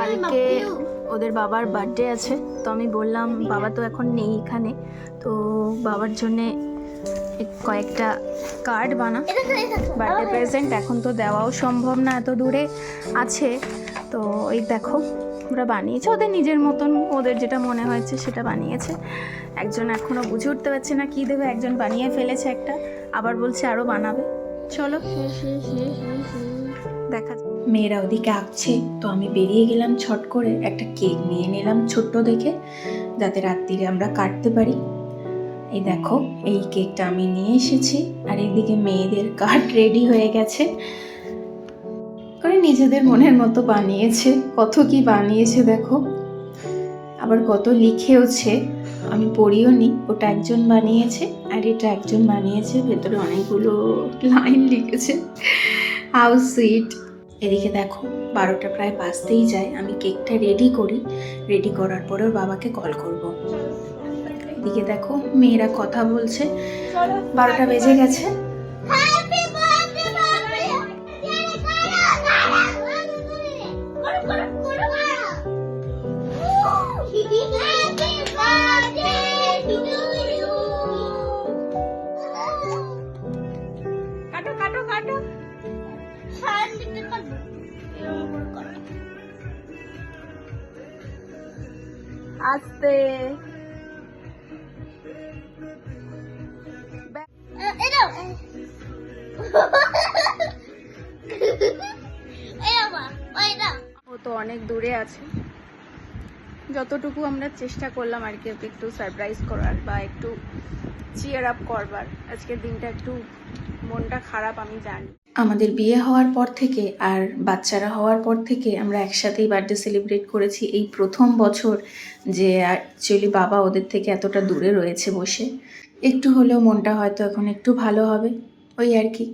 কালকে ওদের বাবার বার্থডে আছে, তো আমি বললাম বাবা তো এখন নেই এখানে, তো বাবার জন্যে কয়েকটা কার্ড বানা, বার্থডে প্রেজেন্ট। এখন তো দেওয়াও সম্ভব না, এত দূরে আছে। তো এই দেখো ওরা বানিয়েছে ওদের নিজের মতন, ওদের যেটা মনে হয়েছে সেটা বানিয়েছে। একজন এখনও বুঝে উঠতে পারছে না কী দেবে, একজন বানিয়ে ফেলেছে একটা, আবার বলছে আরও বানাবে। চলো দেখা যাক। মেয়েরা ওদিকে আঁকছে, তো আমি বেরিয়ে গেলাম ছট করে, একটা কেক নিয়ে নিলাম ছোট্ট দেখে, যাতে রাত্রিরে আমরা কাটতে পারি। এই দেখো এই কেকটা আমি নিয়ে এসেছি, আর এইদিকে মেয়েদের কার্ড রেডি হয়ে গেছে। করে নিজেদের মনের মতো বানিয়েছে, কত কি বানিয়েছে দেখো, আবার কত লিখেওছে, আমি পড়িও নি। ওটা একজন বানিয়েছে আর এটা একজন বানিয়েছে, ভেতরে অনেকগুলো লাইন লিখেছে, হাউ সুইট। এদিকে দেখো 12টা প্রায় বাজতেই যায়, আমি কেকটা রেডি করি, রেডি করার পরে ওর বাবাকে কল করব। এদিকে দেখো মেয়েরা কথা বলছে, 12টা বেজে গেছে। আস্তে ও তো অনেক দূরে আছে, যতটুকু আমরা চেষ্টা করলাম আর কি ওকে একটু সারপ্রাইজ করার বা একটু চিয়ার আপ করবার। আজকের দিনটা একটু মনটা খারাপ, আমি জানি। আমাদের বিয়ে হওয়ার পর থেকে আর বাচ্চারা হওয়ার পর থেকে আমরা একসাথেই বার্থডে সেলিব্রেট করেছি, এই প্রথম বছর যে অ্যাকচুয়ালি বাবা ওদের থেকে এতটা দূরে রয়েছে বসে। একটু হলেও মনটা হয়তো এখন একটু ভালো হবে, ওই আর কি।